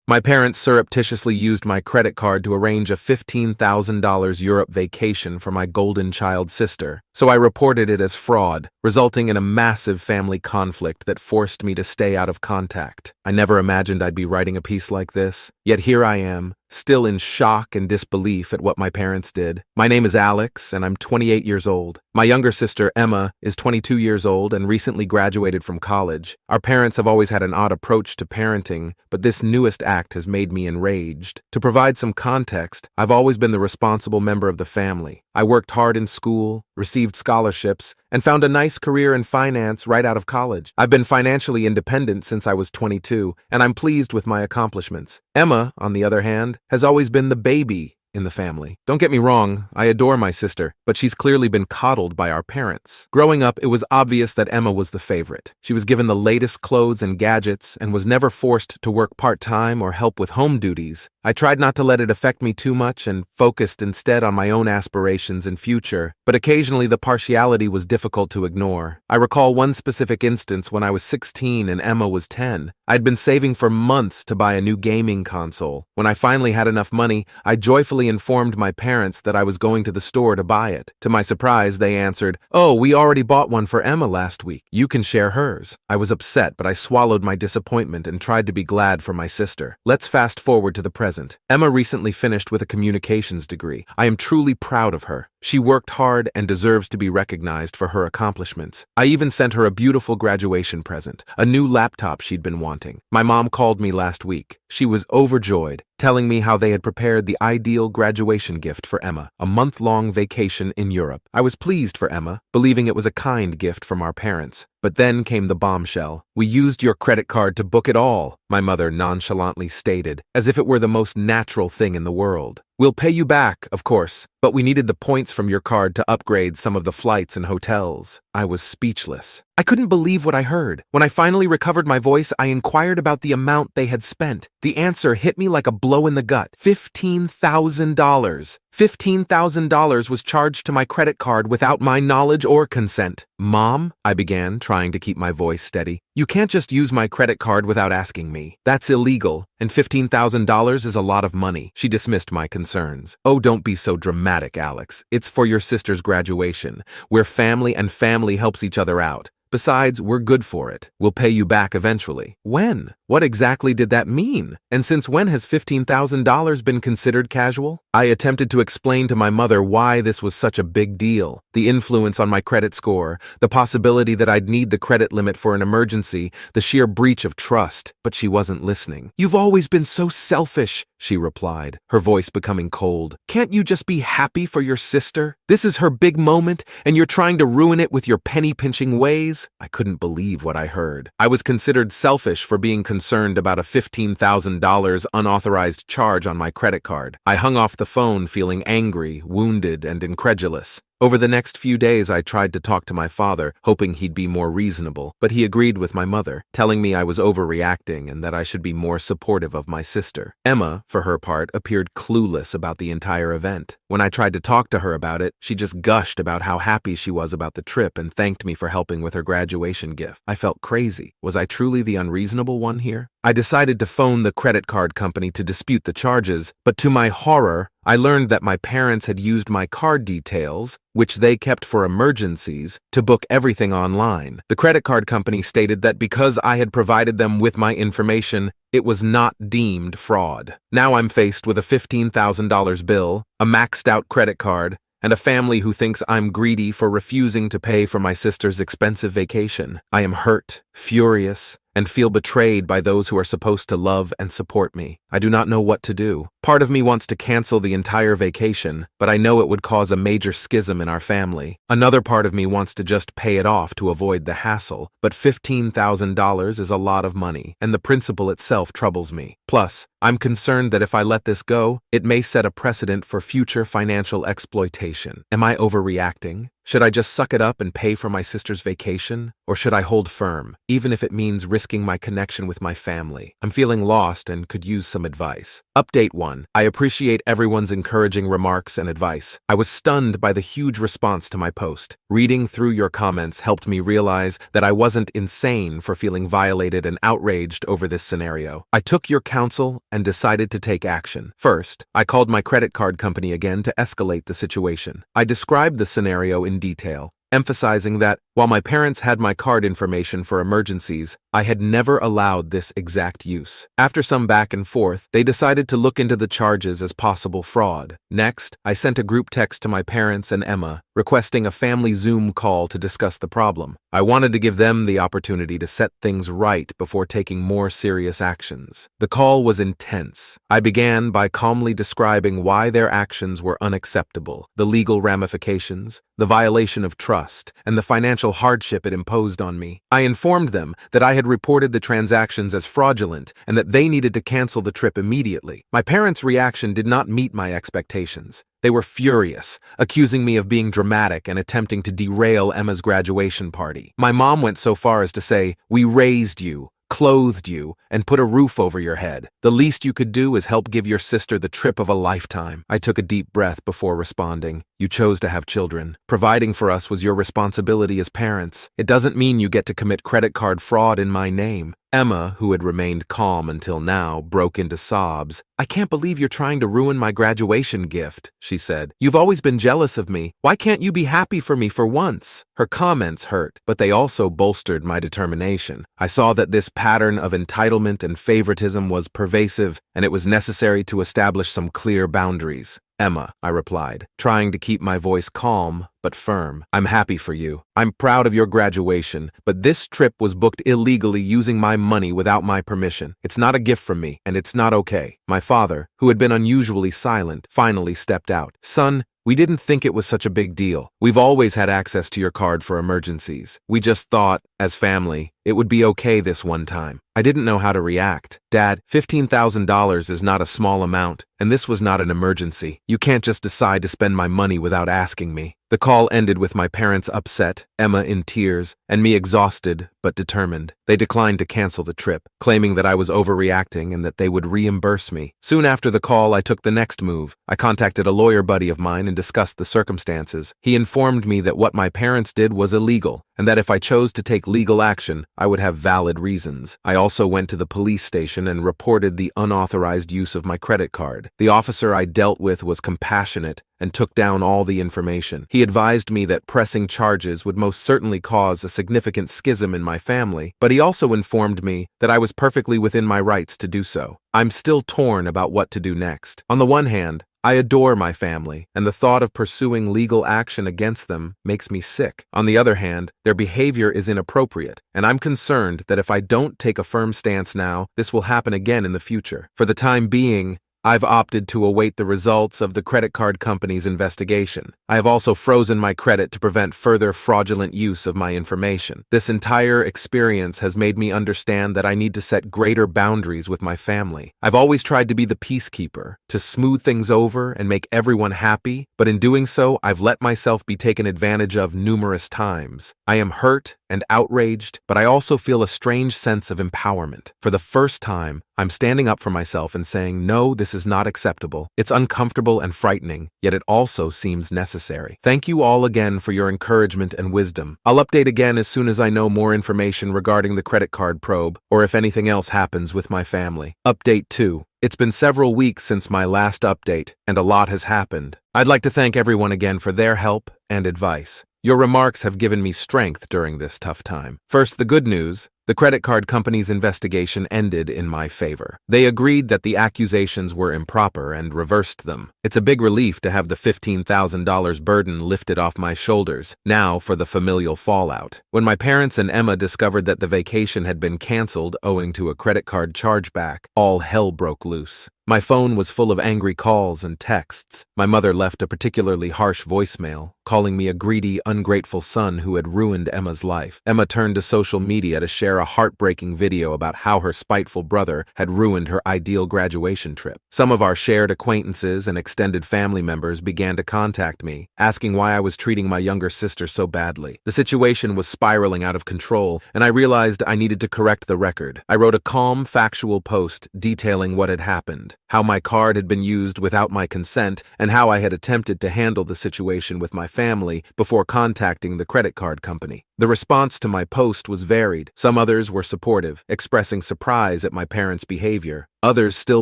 My parents surreptitiously used my credit card to arrange a $15,000 Europe vacation for my golden child sister, so I reported it as fraud, resulting in a massive family conflict that forced me to stay out of contact. I never imagined I'd be writing a piece like this, yet here I am, still in shock and disbelief at what my parents did. My name is Alex, and I'm 28 years old. My younger sister, Emma, is 22 years old and recently graduated from college. Our parents have always had an odd approach to parenting, but this newest act has made me enraged. To provide some context, I've always been the responsible member of the family. I worked hard in school, received scholarships, and found a nice career in finance right out of college. I've been financially independent since I was 22, and I'm pleased with my accomplishments. Emma, on the other hand, has always been the baby in the family. Don't get me wrong, I adore my sister, but she's clearly been coddled by our parents. Growing up, it was obvious that Emma was the favorite. She was given the latest clothes and gadgets and was never forced to work part-time or help with home duties. I tried not to let it affect me too much and focused instead on my own aspirations and future, but occasionally the partiality was difficult to ignore. I recall one specific instance when I was 16 and Emma was 10. I'd been saving for months to buy a new gaming console. When I finally had enough money, I joyfully informed my parents that I was going to the store to buy it. To my surprise, they answered, "Oh, we already bought one for Emma last week. You can share hers." I was upset, but I swallowed my disappointment and tried to be glad for my sister. Let's fast forward to the present. Emma recently finished with a communications degree. I am truly proud of her. She worked hard and deserves to be recognized for her accomplishments. I even sent her a beautiful graduation present, a new laptop she'd been wanting. My mom called me last week. She was overjoyed, telling me how they had prepared the ideal graduation gift for Emma, a month-long vacation in Europe. I was pleased for Emma, believing it was a kind gift from our parents. But then came the bombshell. "We used your credit card to book it all," my mother nonchalantly stated, as if it were the most natural thing in the world. "We'll pay you back, of course, but we needed the points from your card to upgrade some of the flights and hotels." I was speechless. I couldn't believe what I heard. When I finally recovered my voice, I inquired about the amount they had spent. The answer hit me like a blow in the gut. $15,000. $15,000 was charged to my credit card without my knowledge or consent. "Mom," I began, trying to keep my voice steady, "you can't just use my credit card without asking me. That's illegal, and $15,000 is a lot of money." She dismissed my concerns. "Oh, don't be so dramatic, Alex. It's for your sister's graduation. We're family and family helps each other out. Besides, we're good for it. We'll pay you back eventually." When? What exactly did that mean? And since when has $15,000 been considered casual? I attempted to explain to my mother why this was such a big deal. The influence on my credit score, the possibility that I'd need the credit limit for an emergency, the sheer breach of trust, but she wasn't listening. "You've always been so selfish," she replied, her voice becoming cold. "Can't you just be happy for your sister? This is her big moment, and you're trying to ruin it with your penny-pinching ways?" I couldn't believe what I heard. I was considered selfish for being concerned about a $15,000 unauthorized charge on my credit card. I hung off the phone feeling angry, wounded, and incredulous. Over the next few days, I tried to talk to my father, hoping he'd be more reasonable, but he agreed with my mother, telling me I was overreacting and that I should be more supportive of my sister. Emma, for her part, appeared clueless about the entire event. When I tried to talk to her about it, she just gushed about how happy she was about the trip and thanked me for helping with her graduation gift. I felt crazy. Was I truly the unreasonable one here? I decided to phone the credit card company to dispute the charges, but to my horror, I learned that my parents had used my card details, which they kept for emergencies, to book everything online. The credit card company stated that because I had provided them with my information, it was not deemed fraud. Now I'm faced with a $15,000 bill, a maxed-out credit card, and a family who thinks I'm greedy for refusing to pay for my sister's expensive vacation. I am hurt, furious, and feel betrayed by those who are supposed to love and support me. I do not know what to do. Part of me wants to cancel the entire vacation, but I know it would cause a major schism in our family. Another part of me wants to just pay it off to avoid the hassle, but $15,000 is a lot of money, and the principle itself troubles me. Plus, I'm concerned that if I let this go, it may set a precedent for future financial exploitation. Am I overreacting? Should I just suck it up and pay for my sister's vacation? Or should I hold firm, even if it means risking my connection with my family? I'm feeling lost and could use some advice. Update 1. I appreciate everyone's encouraging remarks and advice. I was stunned by the huge response to my post. Reading through your comments helped me realize that I wasn't insane for feeling violated and outraged over this scenario. I took your counsel and decided to take action. First, I called my credit card company again to escalate the situation. I described the scenario in detail, emphasizing that while my parents had my card information for emergencies, I had never allowed this exact use. After some back and forth, they decided to look into the charges as possible fraud. Next, I sent a group text to my parents and Emma, requesting a family Zoom call to discuss the problem. I wanted to give them the opportunity to set things right before taking more serious actions. The call was intense. I began by calmly describing why their actions were unacceptable, the legal ramifications, the violation of trust, and the financial hardship it imposed on me. I informed them that I had reported the transactions as fraudulent and that they needed to cancel the trip immediately. My parents' reaction did not meet my expectations. They were furious, accusing me of being dramatic and attempting to derail Emma's graduation party. My mom went so far as to say, "We raised you, clothed you, and put a roof over your head. The least you could do is help give your sister the trip of a lifetime." I took a deep breath before responding. "You chose to have children. Providing for us was your responsibility as parents. It doesn't mean you get to commit credit card fraud in my name." Emma, who had remained calm until now, broke into sobs. "I can't believe you're trying to ruin my graduation gift," she said. "You've always been jealous of me. Why can't you be happy for me for once?" Her comments hurt, but they also bolstered my determination. I saw that this pattern of entitlement and favoritism was pervasive, and it was necessary to establish some clear boundaries. "Emma," I replied, trying to keep my voice calm but firm, "I'm happy for you. I'm proud of your graduation, but this trip was booked illegally using my money without my permission. It's not a gift from me, and it's not okay." My father, who had been unusually silent, finally stepped out. "Son, we didn't think it was such a big deal. We've always had access to your card for emergencies. We just thought, as family, it would be okay this one time." I didn't know how to react. "Dad, $15,000 is not a small amount, and this was not an emergency. You can't just decide to spend my money without asking me." The call ended with my parents upset, Emma in tears, and me exhausted but determined. They declined to cancel the trip, claiming that I was overreacting and that they would reimburse me. Soon after the call, I took the next move. I contacted a lawyer buddy of mine and discussed the circumstances. He informed me that what my parents did was illegal, and that if I chose to take legal action, I would have valid reasons. I also went to the police station and reported the unauthorized use of my credit card. The officer I dealt with was compassionate and took down all the information. He advised me that pressing charges would most certainly cause a significant schism in my family, but he also informed me that I was perfectly within my rights to do so. I'm still torn about what to do next. On the one hand, I adore my family, and the thought of pursuing legal action against them makes me sick. On the other hand, their behavior is inappropriate, and I'm concerned that if I don't take a firm stance now, this will happen again in the future. For the time being, I've opted to await the results of the credit card company's investigation. I have also frozen my credit to prevent further fraudulent use of my information. This entire experience has made me understand that I need to set greater boundaries with my family. I've always tried to be the peacekeeper, to smooth things over and make everyone happy, but in doing so, I've let myself be taken advantage of numerous times. I am hurt and outraged, but I also feel a strange sense of empowerment. For the first time, I'm standing up for myself and saying, no, this is not acceptable. It's uncomfortable and frightening, yet it also seems necessary. Thank you all again for your encouragement and wisdom. I'll update again as soon as I know more information regarding the credit card probe, or if anything else happens with my family. Update 2. It's been several weeks since my last update, and a lot has happened. I'd like to thank everyone again for their help and advice. Your remarks have given me strength during this tough time. First, the good news. The credit card company's investigation ended in my favor. They agreed that the accusations were improper and reversed them. It's a big relief to have the $15,000 burden lifted off my shoulders. Now for the familial fallout. When my parents and Emma discovered that the vacation had been canceled owing to a credit card chargeback, all hell broke loose. My phone was full of angry calls and texts. My mother left a particularly harsh voicemail, calling me a greedy, ungrateful son who had ruined Emma's life. Emma turned to social media to share a heartbreaking video about how her spiteful brother had ruined her ideal graduation trip. Some of our shared acquaintances and extended family members began to contact me, asking why I was treating my younger sister so badly. The situation was spiraling out of control, and I realized I needed to correct the record. I wrote a calm, factual post detailing what had happened, how my card had been used without my consent, and how I had attempted to handle the situation with my family before contacting the credit card company. The response to my post was varied. Some others were supportive, expressing surprise at my parents' behavior. Others still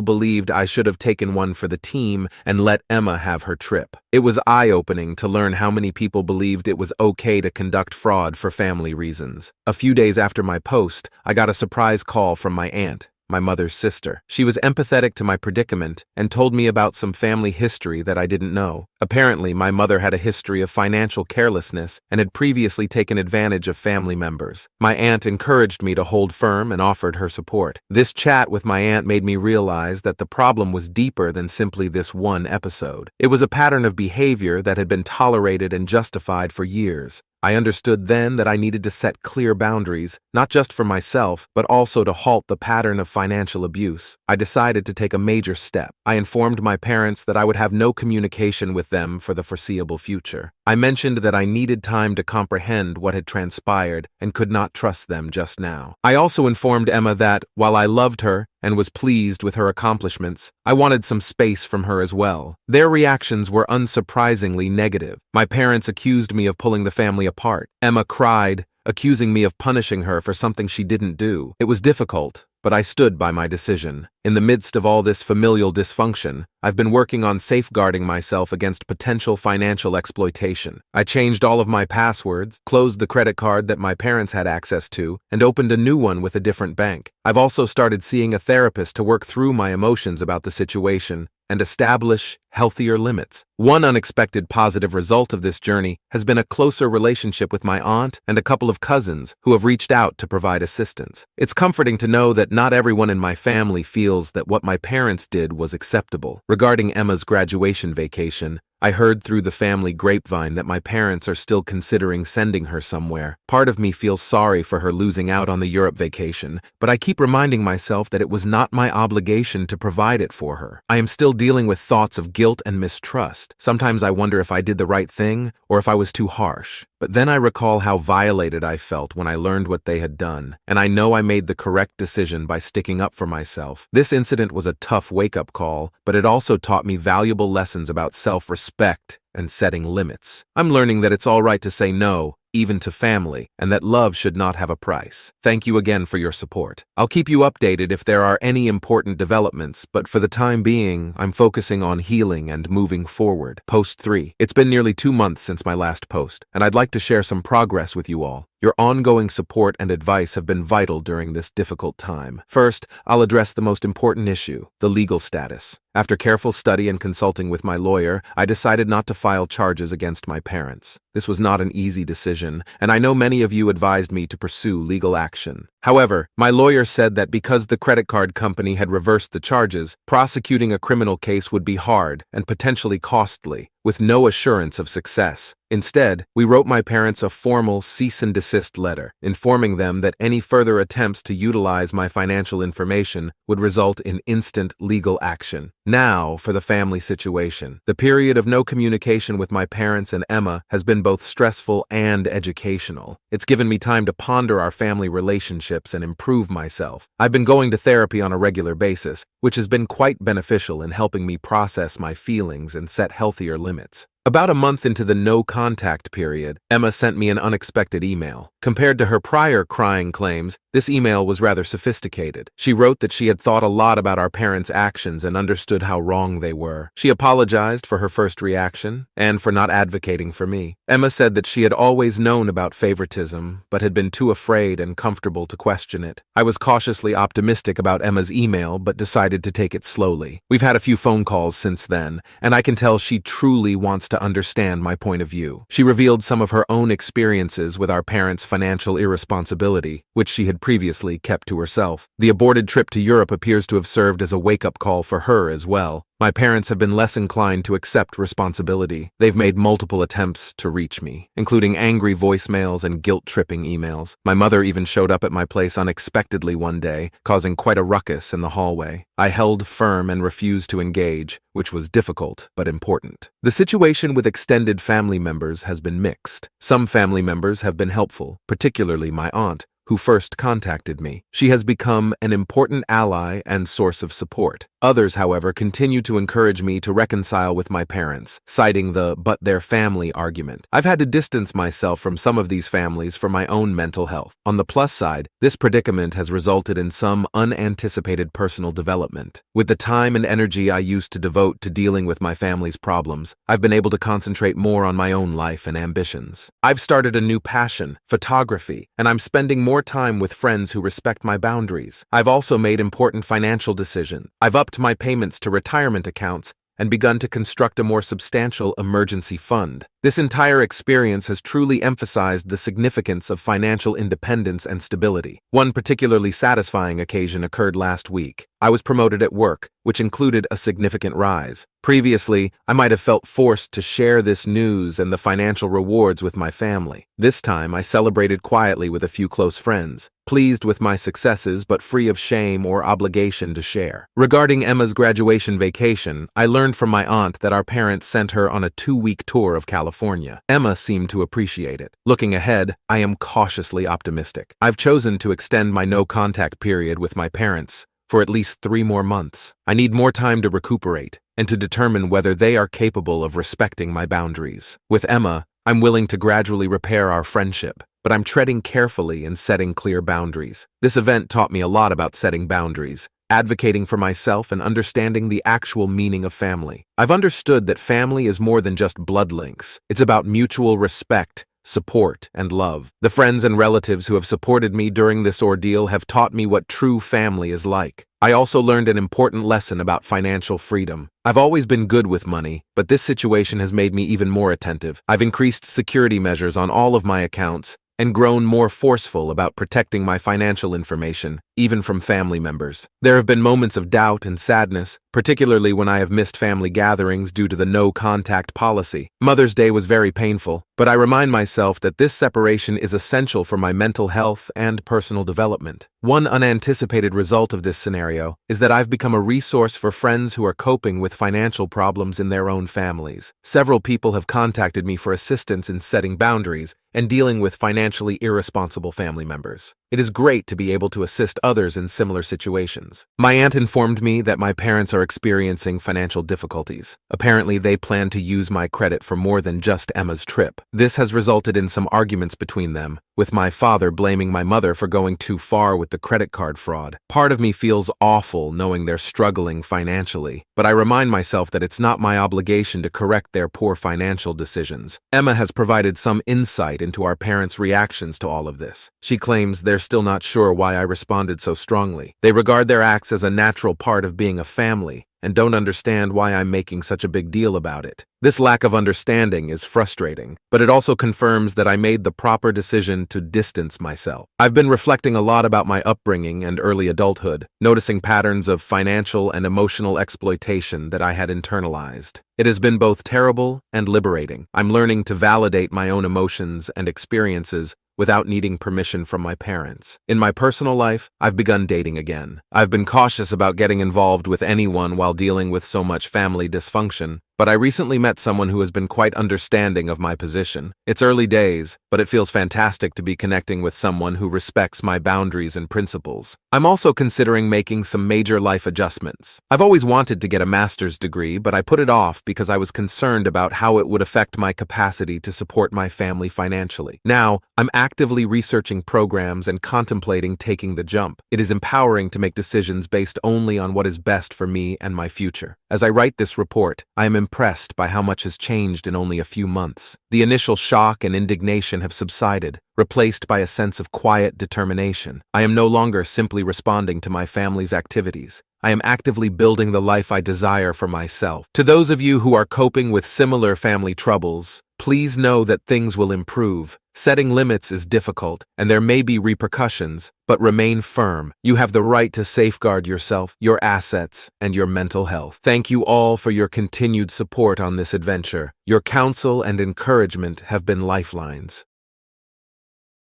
believed I should have taken one for the team and let Emma have her trip. It was eye-opening to learn how many people believed it was okay to conduct fraud for family reasons. A few days after my post, I got a surprise call from my aunt, my mother's sister. She was empathetic to my predicament and told me about some family history that I didn't know. Apparently, my mother had a history of financial carelessness and had previously taken advantage of family members. My aunt encouraged me to hold firm and offered her support. This chat with my aunt made me realize that the problem was deeper than simply this one episode. It was a pattern of behavior that had been tolerated and justified for years. I understood then that I needed to set clear boundaries, not just for myself, but also to halt the pattern of financial abuse. I decided to take a major step. I informed my parents that I would have no communication with them for the foreseeable future. I mentioned that I needed time to comprehend what had transpired and could not trust them just now. I also informed Emma that, while I loved her and was pleased with her accomplishments, I wanted some space from her as well. Their reactions were unsurprisingly negative. My parents accused me of pulling the family apart. Emma cried, accusing me of punishing her for something she didn't do. It was difficult, but I stood by my decision. In the midst of all this familial dysfunction, I've been working on safeguarding myself against potential financial exploitation. I changed all of my passwords, closed the credit card that my parents had access to, and opened a new one with a different bank. I've also started seeing a therapist to work through my emotions about the situation and establish healthier limits. One unexpected positive result of this journey has been a closer relationship with my aunt and a couple of cousins who have reached out to provide assistance. It's comforting to know that not everyone in my family feels that what my parents did was acceptable. Regarding Emma's graduation vacation, I heard through the family grapevine that my parents are still considering sending her somewhere. Part of me feels sorry for her losing out on the Europe vacation, but I keep reminding myself that it was not my obligation to provide it for her. I am still dealing with thoughts of guilt and mistrust. Sometimes I wonder if I did the right thing or if I was too harsh. But then I recall how violated I felt when I learned what they had done, and I know I made the correct decision by sticking up for myself. This incident was a tough wake-up call, but it also taught me valuable lessons about self-respect and setting limits. I'm learning that it's all right to say no, even to family, and that love should not have a price. Thank you again for your support. I'll keep you updated if there are any important developments, but for the time being, I'm focusing on healing and moving forward. Post 3. It's been nearly 2 months since my last post, and I'd like to share some progress with you all. Your ongoing support and advice have been vital during this difficult time. First, I'll address the most important issue, the legal status. After careful study and consulting with my lawyer, I decided not to file charges against my parents. This was not an easy decision, and I know many of you advised me to pursue legal action. However, my lawyer said that because the credit card company had reversed the charges, prosecuting a criminal case would be hard and potentially costly, with no assurance of success. Instead, we wrote my parents a formal cease and desist letter, informing them that any further attempts to utilize my financial information would result in instant legal action. Now, for the family situation. The period of no communication with my parents and Emma has been both stressful and educational. It's given me time to ponder our family relationships and improve myself. I've been going to therapy on a regular basis, which has been quite beneficial in helping me process my feelings and set healthier limits. About a month into the no-contact period, Emma sent me an unexpected email. Compared to her prior crying claims, this email was rather sophisticated. She wrote that she had thought a lot about our parents' actions and understood how wrong they were. She apologized for her first reaction and for not advocating for me. Emma said that she had always known about favoritism, but had been too afraid and comfortable to question it. I was cautiously optimistic about Emma's email, but decided to take it slowly. We've had a few phone calls since then, and I can tell she truly wants to understand my point of view. She revealed some of her own experiences with our parents' financial irresponsibility, which she had previously kept to herself. The aborted trip to Europe appears to have served as a wake-up call for her as well. My parents have been less inclined to accept responsibility. They've made multiple attempts to reach me, including angry voicemails and guilt-tripping emails. My mother even showed up at my place unexpectedly one day, causing quite a ruckus in the hallway. I held firm and refused to engage, which was difficult but important. The situation with extended family members has been mixed. Some family members have been helpful, particularly my aunt, who first contacted me. She has become an important ally and source of support. Others, however, continue to encourage me to reconcile with my parents, citing the "but their family" argument. I've had to distance myself from some of these families for my own mental health. On the plus side, this predicament has resulted in some unanticipated personal development. With the time and energy I used to devote to dealing with my family's problems, I've been able to concentrate more on my own life and ambitions. I've started a new passion, photography, and I'm spending more time with friends who respect my boundaries. I've also made important financial decisions. I've upped my payments to retirement accounts and begun to construct a more substantial emergency fund. This entire experience has truly emphasized the significance of financial independence and stability. One particularly satisfying occasion occurred last week. I was promoted at work, which included a significant rise. Previously, I might have felt forced to share this news and the financial rewards with my family. This time, I celebrated quietly with a few close friends, pleased with my successes but free of shame or obligation to share. Regarding Emma's graduation vacation, I learned from my aunt that our parents sent her on a 2-week tour of California. Emma seemed to appreciate it. Looking ahead, I am cautiously optimistic. I've chosen to extend my no-contact period with my parents for at least 3 more months. I need more time to recuperate and to determine whether they are capable of respecting my boundaries. With Emma, I'm willing to gradually repair our friendship, but I'm treading carefully and setting clear boundaries. This event taught me a lot about setting boundaries, advocating for myself, and understanding the actual meaning of family. I've understood that family is more than just blood links. It's about mutual respect, support, and love. The friends and relatives who have supported me during this ordeal have taught me what true family is like. I also learned an important lesson about financial freedom. I've always been good with money, but this situation has made me even more attentive. I've increased security measures on all of my accounts and grown more forceful about protecting my financial information, even from family members. There have been moments of doubt and sadness, particularly when I have missed family gatherings due to the no-contact policy. Mother's Day was very painful, but I remind myself that this separation is essential for my mental health and personal development. One unanticipated result of this scenario is that I've become a resource for friends who are coping with financial problems in their own families. Several people have contacted me for assistance in setting boundaries and dealing with financially irresponsible family members. It is great to be able to assist others in similar situations. My aunt informed me that my parents are experiencing financial difficulties. Apparently, they plan to use my credit for more than just Emma's trip. This has resulted in some arguments between them, with my father blaming my mother for going too far with the credit card fraud. Part of me feels awful knowing they're struggling financially, but I remind myself that it's not my obligation to correct their poor financial decisions. Emma has provided some insight into our parents' reactions to all of this. She claims they're still not sure why I responded so strongly. They regard their acts as a natural part of being a family and don't understand why I'm making such a big deal about it. This lack of understanding is frustrating, but it also confirms that I made the proper decision to distance myself. I've been reflecting a lot about my upbringing and early adulthood, noticing patterns of financial and emotional exploitation that I had internalized. It has been both terrible and liberating. I'm learning to validate my own emotions and experiences without needing permission from my parents. In my personal life, I've begun dating again. I've been cautious about getting involved with anyone while dealing with so much family dysfunction, but I recently met someone who has been quite understanding of my position. It's early days, but it feels fantastic to be connecting with someone who respects my boundaries and principles. I'm also considering making some major life adjustments. I've always wanted to get a master's degree, but I put it off because I was concerned about how it would affect my capacity to support my family financially. Now, I'm actively researching programs and contemplating taking the jump. It is empowering to make decisions based only on what is best for me and my future. As I write this report, I am impressed by how much has changed in only a few months. The initial shock and indignation have subsided, replaced by a sense of quiet determination. I am no longer simply responding to my family's activities. I am actively building the life I desire for myself. To those of you who are coping with similar family troubles, please know that things will improve. Setting limits is difficult, and there may be repercussions, but remain firm. You have the right to safeguard yourself, your assets, and your mental health. Thank you all for your continued support on this adventure. Your counsel and encouragement have been lifelines.